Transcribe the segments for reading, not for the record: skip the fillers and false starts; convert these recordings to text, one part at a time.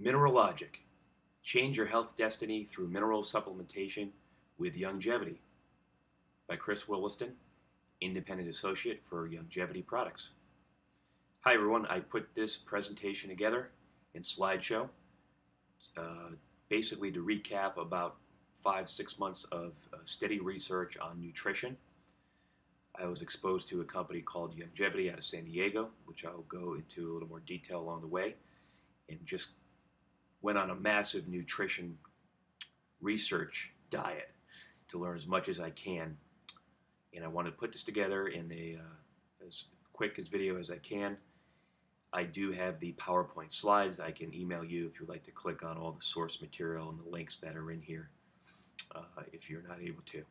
Mineralogic. Change your health destiny through mineral supplementation with Youngevity by Chris Williston, Independent Associate for Youngevity Products. Hi everyone, I put this presentation together in slideshow, basically to recap about 5-6 months of steady research on nutrition. I was exposed to a company called Youngevity out of San Diego, which I'll go into a little more detail along the way, and just went on a massive nutrition research diet to learn as much as I can. And I want to put this together in a as quick as video as I can. I do have the PowerPoint slides. I can email you if you'd like to click on all the source material and the links that are in here if you're not able to.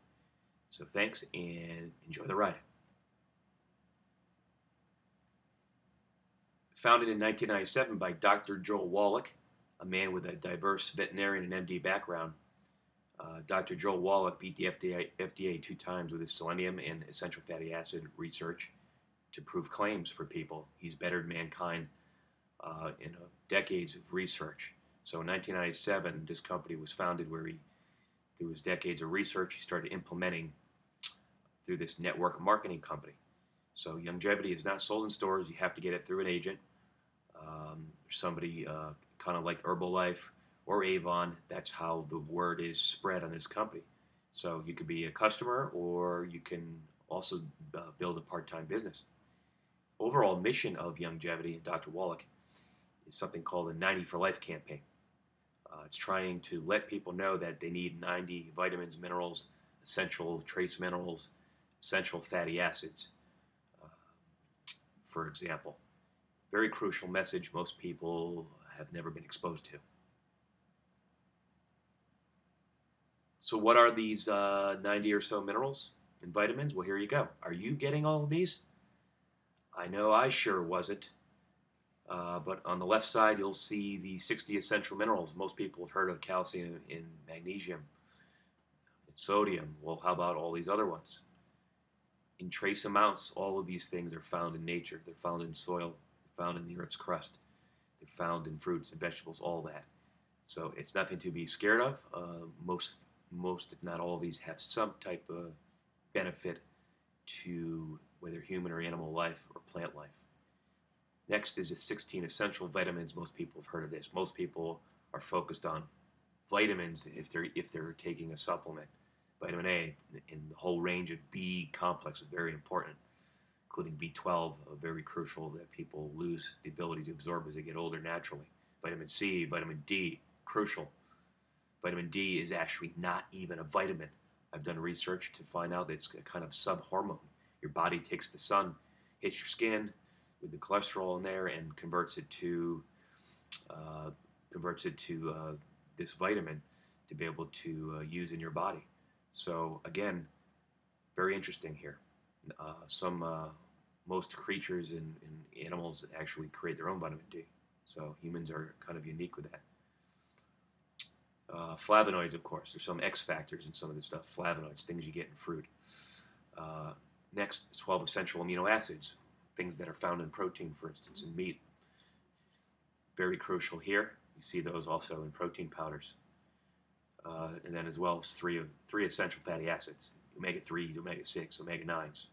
So thanks and enjoy the ride. Founded in 1997 by Dr. Joel Wallach, a man with a diverse veterinarian and MD background. Dr. Joel Wallach beat the FDA 2 times with his selenium and essential fatty acid research to prove claims for people. He's bettered mankind in decades of research. So in 1997, this company was founded where through his decades of research, he started implementing through this network marketing company. So Youngevity is not sold in stores. You have to get it through an agent. Somebody kind of like Herbalife or Avon, that's how the word is spread on this company. So you could be a customer or you can also build a part-time business. Overall mission of Youngevity and Dr. Wallach is something called the 90 for Life campaign. It's trying to let people know that they need 90 vitamins, minerals, essential trace minerals, essential fatty acids, for example. Very crucial message most people have never been exposed to. So what are these 90 or so minerals and vitamins? Well, here you go. Are you getting all of these? I know I sure wasn't. But on the left side, you'll see the 60 essential minerals. Most people have heard of calcium and magnesium and sodium. Well, how about all these other ones? In trace amounts, all of these things are found in nature. They're found in soil, they're found in the Earth's crust, they're found in fruits and vegetables, all that. So it's nothing to be scared of. Most, if not all of these, have some type of benefit to whether human or animal life or plant life. Next is the 16 essential vitamins. Most people have heard of this. Most people are focused on vitamins if they're taking a supplement. Vitamin A and the whole range of B complex is very important, including B12, very crucial that people lose the ability to absorb as they get older naturally. Vitamin C, vitamin D, crucial. Vitamin D is actually not even a vitamin. I've done research to find out that it's a kind of sub-hormone. Your body takes the sun, hits your skin with the cholesterol in there, and converts it to this vitamin to be able to use in your body. So again, very interesting here. Most creatures and animals actually create their own vitamin D. So humans are kind of unique with that. Flavonoids, of course. There's some X factors in some of this stuff. Flavonoids, things you get in fruit. Next, 12 essential amino acids, things that are found in protein, for instance, in meat. Very crucial here. You see those also in protein powders. And then as well as three essential fatty acids, omega-3s, omega-6, omega-9s.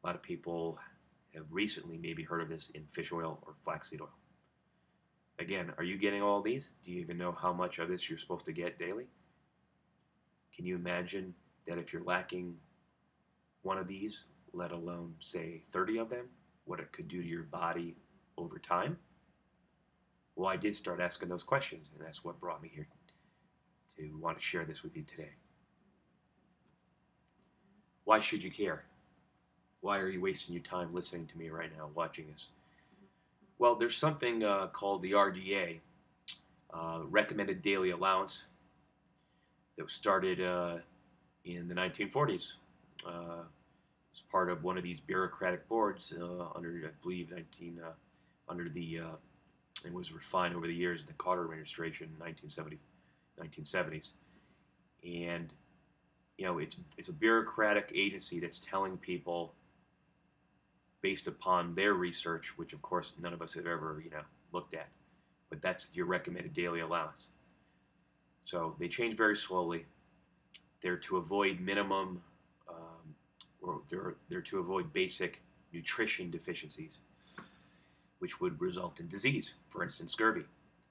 A lot of people have recently maybe heard of this in fish oil or flaxseed oil. Again, are you getting all these? Do you even know how much of this you're supposed to get daily? Can you imagine that if you're lacking one of these, let alone, say, 30 of them, what it could do to your body over time? Well, I did start asking those questions, and that's what brought me here to want to share this with you today. Why should you care? Why are you wasting your time listening to me right now, watching this? Well, there's something called the RDA, Recommended Daily Allowance, that was started in the 1940s. As part of one of these bureaucratic boards under, I believe, it was refined over the years in the Carter administration in 1970s. And you know, it's a bureaucratic agency that's telling people based upon their research, which of course none of us have ever looked at, but that's your recommended daily allowance. So they change very slowly. They're to avoid minimum, or they're to avoid basic nutrition deficiencies, which would result in disease, for instance, scurvy.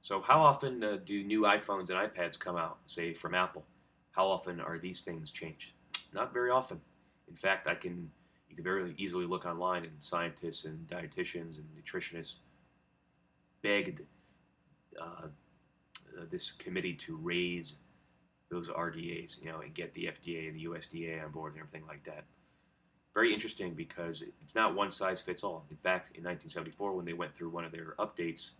So how often do new iPhones and iPads come out, say from Apple? How often are these things changed? Not very often. In fact, you can very easily look online, and scientists and dietitians and nutritionists begged this committee to raise those RDAs, and get the FDA and the USDA on board and everything like that. Very interesting because it's not one size fits all. In fact, in 1974, when they went through one of their updates,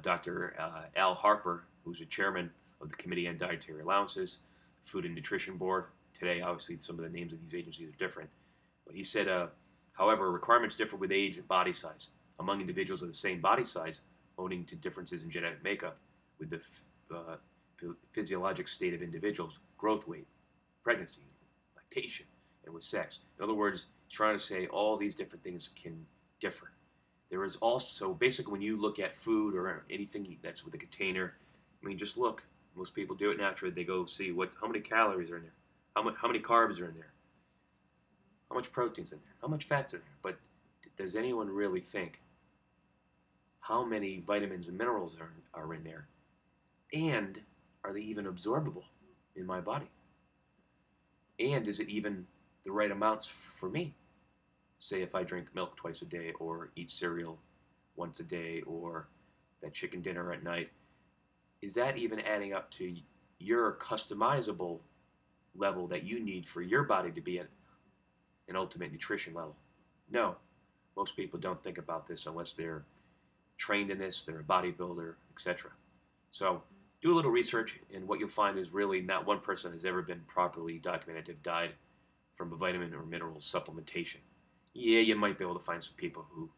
Dr. Al Harper, who's the chairman of the Committee on Dietary Allowances, Food and Nutrition Board. Today, obviously, some of the names of these agencies are different. But he said, however, requirements differ with age and body size. Among individuals of the same body size, owing to differences in genetic makeup, with the physiologic state of individuals, growth weight, pregnancy, lactation, and with sex. In other words, he's trying to say all these different things can differ. There is also, basically, when you look at food or anything that's with a container, I mean, just look. Most people do it naturally. They go see how many calories are in there, how many carbs are in there, how much protein's in there, how much fat's in there. But does anyone really think how many vitamins and minerals are in there? And are they even absorbable in my body? And is it even the right amounts for me? Say if I drink milk twice a day, or eat cereal once a day, or that chicken dinner at night, is that even adding up to your customizable level that you need for your body to be at an ultimate nutrition level? No, most people don't think about this unless they're trained in this, they're a bodybuilder, etc. So do a little research, and what you'll find is really not one person has ever been properly documented to have died from a vitamin or mineral supplementation. Yeah, you might be able to find some people who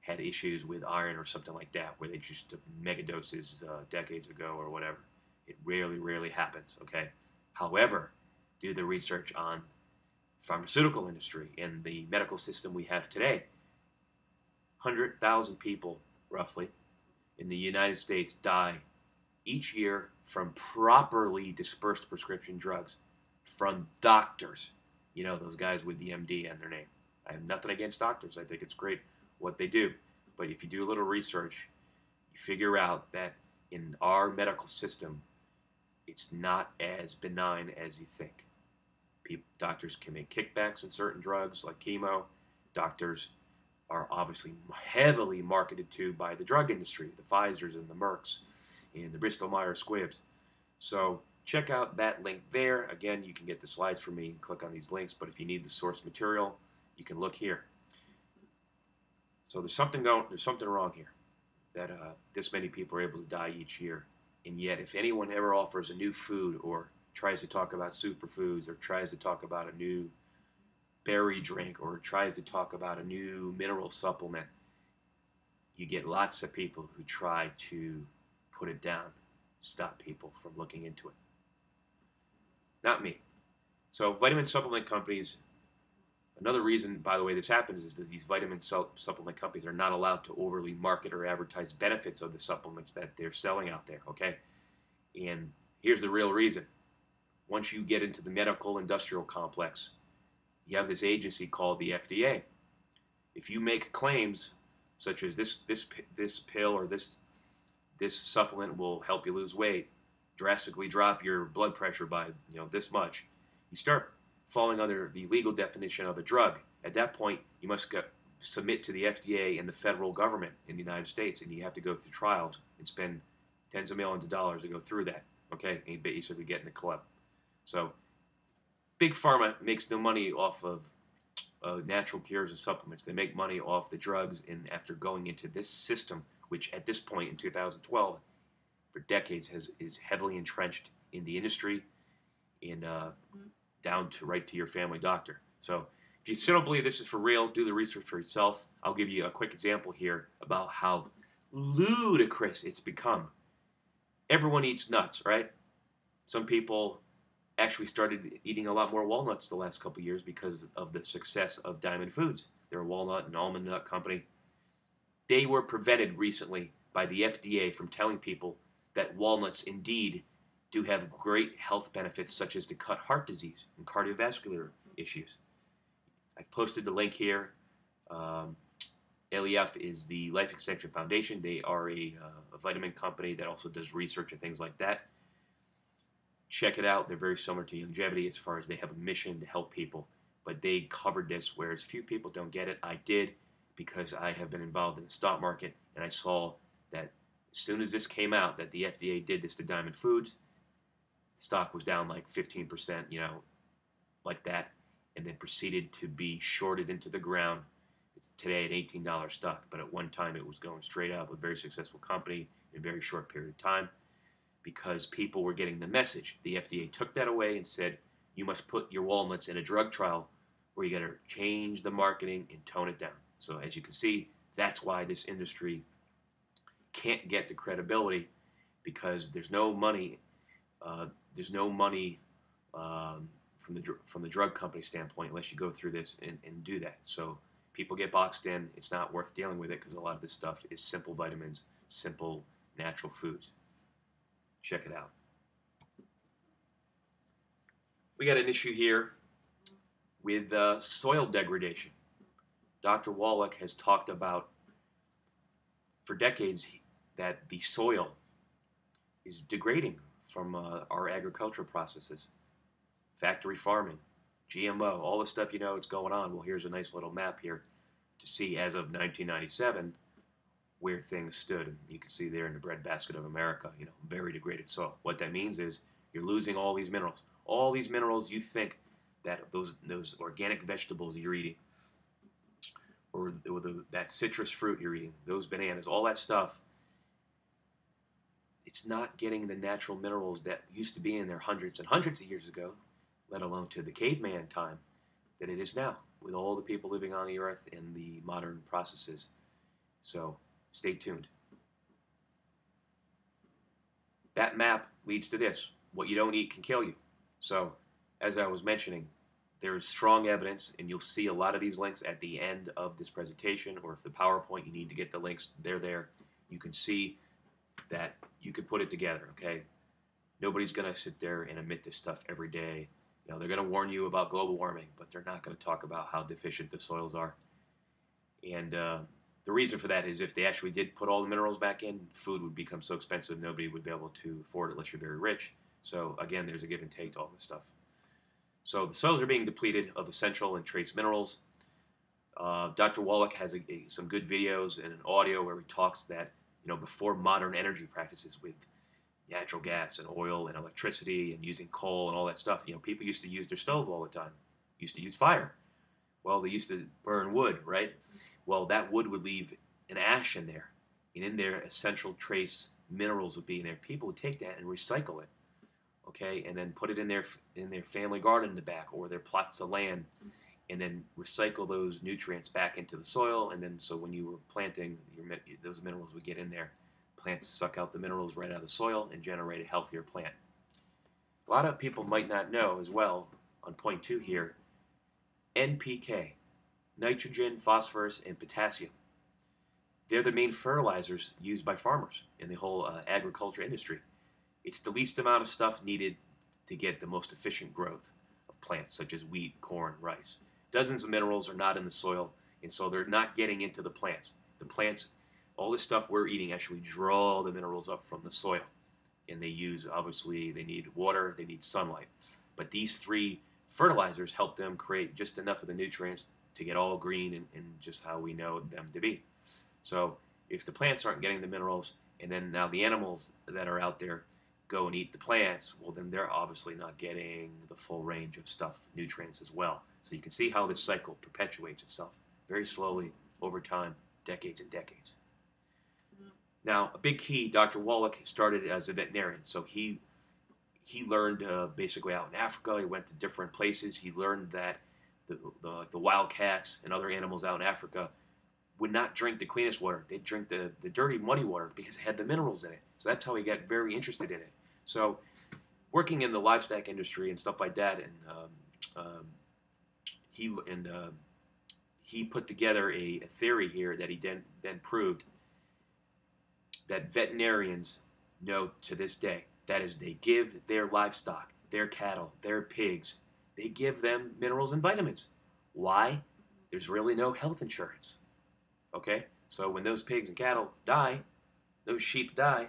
had issues with iron or something like that, where they just took mega doses decades ago or whatever. It rarely happens, okay? However, do the research on pharmaceutical industry and the medical system we have today. 100,000 people, roughly, in the United States die each year from properly dispersed prescription drugs from doctors. You know, those guys with the MD on their name. I have nothing against doctors. I think it's great what they do. But if you do a little research, you figure out that in our medical system, it's not as benign as you think. Doctors can make kickbacks in certain drugs like chemo. Doctors are obviously heavily marketed to by the drug industry, the Pfizers and the Mercks and the Bristol Myers Squibbs. So check out that link there. Again, you can get the slides from me and click on these links, but if you need the source material, you can look here. So there's something wrong here, that this many people are able to die each year. And yet, if anyone ever offers a new food, or tries to talk about superfoods, or tries to talk about a new berry drink, or tries to talk about a new mineral supplement, you get lots of people who try to put it down, stop people from looking into it. Not me. So vitamin supplement companies, another reason, by the way, this happens is that these vitamin supplement companies are not allowed to overly market or advertise benefits of the supplements that they're selling out there, okay? And here's the real reason. Once you get into the medical industrial complex, you have this agency called the FDA. If you make claims such as this pill or this supplement will help you lose weight, drastically drop your blood pressure by this much, you start falling under the legal definition of a drug. At that point, you must submit to the FDA and the federal government in the United States, and you have to go through trials and spend tens of millions of dollars to go through that, okay? And you basically get in the club. So Big Pharma makes no money off of natural cures and supplements. They make money off the drugs, and after going into this system, which at this point in 2012, for decades, is heavily entrenched in the industry, and down to right to your family doctor. So if you still don't believe this is for real, do the research for yourself. I'll give you a quick example here about how ludicrous it's become. Everyone eats nuts, right? Some people actually started eating a lot more walnuts the last couple of years because of the success of Diamond Foods. They're a walnut and almond nut company. They were prevented recently by the FDA from telling people that walnuts indeed do have great health benefits, such as to cut heart disease and cardiovascular issues. I've posted the link here. Um, LEF is the Life Extension Foundation. They are a vitamin company that also does research and things like that. Check it out. They're very similar to Youngevity as far as they have a mission to help people. But they covered this, whereas few people don't get it. I did, because I have been involved in the stock market, and I saw that as soon as this came out, that the FDA did this to Diamond Foods, the stock was down like 15%, like that, and then proceeded to be shorted into the ground. It's today an $18 stock, but at one time it was going straight up. A very successful company in a very short period of time, because people were getting the message. The FDA took that away and said, you must put your walnuts in a drug trial where you got to change the marketing and tone it down. So as you can see, that's why this industry can't get the credibility, because there's no money. There's no money from the drug company standpoint unless you go through this and do that. So people get boxed in. It's not worth dealing with it, because a lot of this stuff is simple vitamins, simple natural foods. Check it out. We got an issue here with soil degradation. Dr. Wallach has talked about for decades that the soil is degrading from our agricultural processes, factory farming, GMO, all the stuff it's going on. Well, here's a nice little map here to see as of 1997 where things stood. You can see there in the breadbasket of America, very degraded soil. What that means is you're losing all these minerals. All these minerals you think that those organic vegetables you're eating, or that citrus fruit you're eating, those bananas, all that stuff, it's not getting the natural minerals that used to be in there hundreds and hundreds of years ago, let alone to the caveman time, that it is now, with all the people living on the earth and the modern processes. So stay tuned. That map leads to this. What you don't eat can kill you. So, as I was mentioning, there is strong evidence, and you'll see a lot of these links at the end of this presentation, or if the PowerPoint, you need to get the links, they're there. You can see that you could put it together, okay? Nobody's going to sit there and emit this stuff every day. They're going to warn you about global warming, but they're not going to talk about how deficient the soils are. And the reason for that is if they actually did put all the minerals back in, food would become so expensive nobody would be able to afford it unless you're very rich. So again, there's a give and take to all this stuff. So the soils are being depleted of essential and trace minerals. Dr. Wallach has some good videos and an audio where he talks that before modern energy practices with natural gas and oil and electricity and using coal and all that stuff, people used to use their stove all the time, used to use fire. Well, they used to burn wood, right? Well, that wood would leave an ash in there, and in there, essential trace minerals would be in there. People would take that and recycle it, okay, and then put it in their family garden in the back or their plots of land, and then recycle those nutrients back into the soil. And then so when you were planting, those minerals would get in there. Plants suck out the minerals right out of the soil and generate a healthier plant. A lot of people might not know as well, on point 2 here, NPK, nitrogen, phosphorus, and potassium. They're the main fertilizers used by farmers in the whole agriculture industry. It's the least amount of stuff needed to get the most efficient growth of plants, such as wheat, corn, rice. Dozens of minerals are not in the soil, and so they're not getting into the plants. The plants, all this stuff we're eating, actually draw the minerals up from the soil. And obviously, they need water, they need sunlight. But these 3 fertilizers help them create just enough of the nutrients to get all green and just how we know them to be. So if the plants aren't getting the minerals, and then now the animals that are out there go and eat the plants, well, then they're obviously not getting the full range of stuff, nutrients as well. So you can see how this cycle perpetuates itself very slowly over time, decades and decades. Now, a big key, Dr. Wallach started as a veterinarian. So he learned basically out in Africa. He went to different places. He learned that the wildcats and other animals out in Africa would not drink the cleanest water. They'd drink the dirty, muddy water because it had the minerals in it. So that's how he got very interested in it. So working in the livestock industry and stuff like that, and he put together a theory here that he then proved that veterinarians know to this day. That is, they give their livestock, their cattle, their pigs, they give them minerals and vitamins. Why? There's really no health insurance. Okay? So when those pigs and cattle die, those sheep die,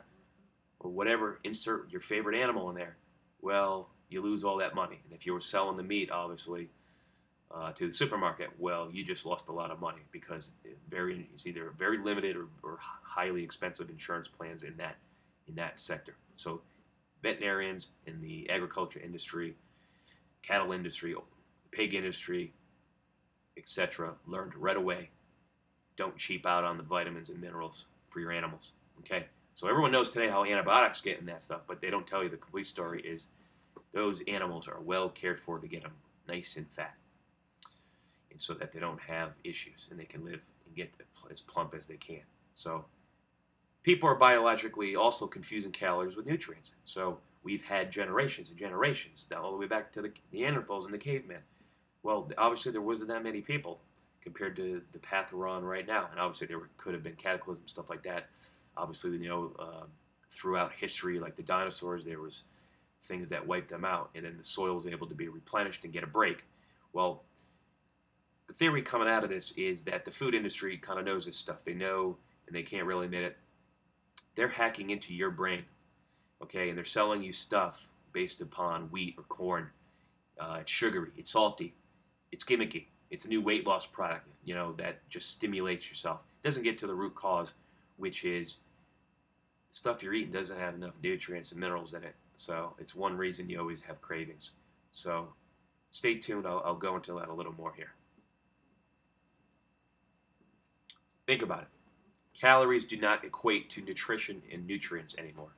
or whatever, insert your favorite animal in there, well, you lose all that money. And if you were selling the meat, obviously, to the supermarket, well, you just lost a lot of money because it's either very limited or highly expensive insurance plans in that sector. So veterinarians in the agriculture industry, cattle industry, pig industry, etc., learned right away, don't cheap out on the vitamins and minerals for your animals. Okay? So everyone knows today how antibiotics get in that stuff, but they don't tell you the complete story is those animals are well cared for to get them nice and fat, and so that they don't have issues and they can live and get as plump as they can. So people are biologically also confusing calories with nutrients. So we've had generations and generations, down all the way back to the Neanderthals and the cavemen. Well, obviously there wasn't that many people compared to the path we're on right now, and obviously there could have been cataclysms, stuff like that. Obviously, throughout history, like the dinosaurs, there was things that wiped them out, and then the soil was able to be replenished and get a break. Well, the theory coming out of this is that the food industry kind of knows this stuff. They know, and they can't really admit it. They're hacking into your brain, okay, and they're selling you stuff based upon wheat or corn. It's sugary, it's salty, it's gimmicky. It's a new weight loss product, that just stimulates yourself. It doesn't get to the root cause, which is the stuff you're eating doesn't have enough nutrients and minerals in it. So it's one reason you always have cravings. So stay tuned. I'll go into that a little more here. Think about it. Calories do not equate to nutrition and nutrients anymore,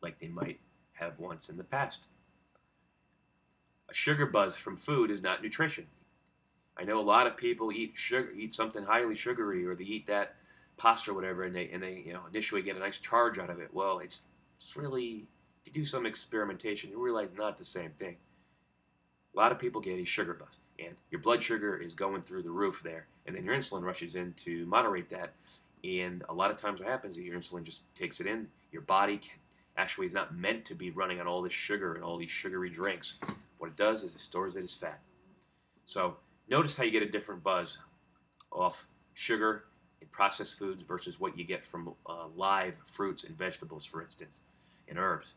like they might have once in the past. A sugar buzz from food is not nutrition. I know a lot of people eat something highly sugary, or they eat that pasta or whatever, and they initially get a nice charge out of it. Well, it's really, if you do some experimentation, you realize not the same thing. A lot of people get a sugar buzz, and your blood sugar is going through the roof there, and then your insulin rushes in to moderate that. And a lot of times what happens is your insulin just takes it in. Your body actually is not meant to be running on all this sugar and all these sugary drinks. What it does is it stores it as fat. So notice how you get a different buzz off sugar in processed foods versus what you get from live fruits and vegetables, for instance, and herbs.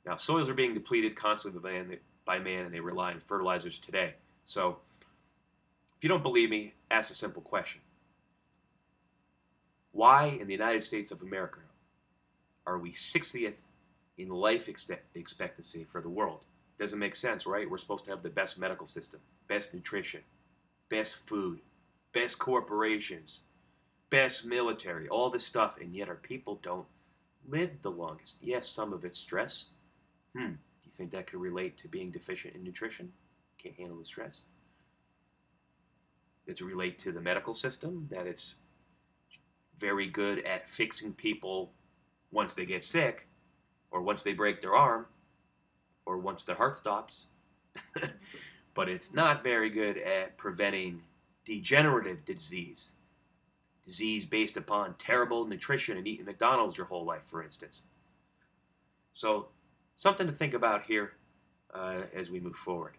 Now, soils are being depleted constantly by man, and they rely on fertilizers today. So if you don't believe me, ask a simple question. Why in the United States of America are we 60th in life expectancy for the world? Doesn't make sense, right? We're supposed to have the best medical system, best nutrition, best food, best corporations, best military, all this stuff, and yet our people don't live the longest. Yes, some of it's stress. Do you think that could relate to being deficient in nutrition? Can't handle the stress? Does it relate to the medical system, that it's very good at fixing people once they get sick, or once they break their arm, or once their heart stops? But it's not very good at preventing degenerative disease based upon terrible nutrition and eating McDonald's your whole life, for instance. So something to think about here as we move forward.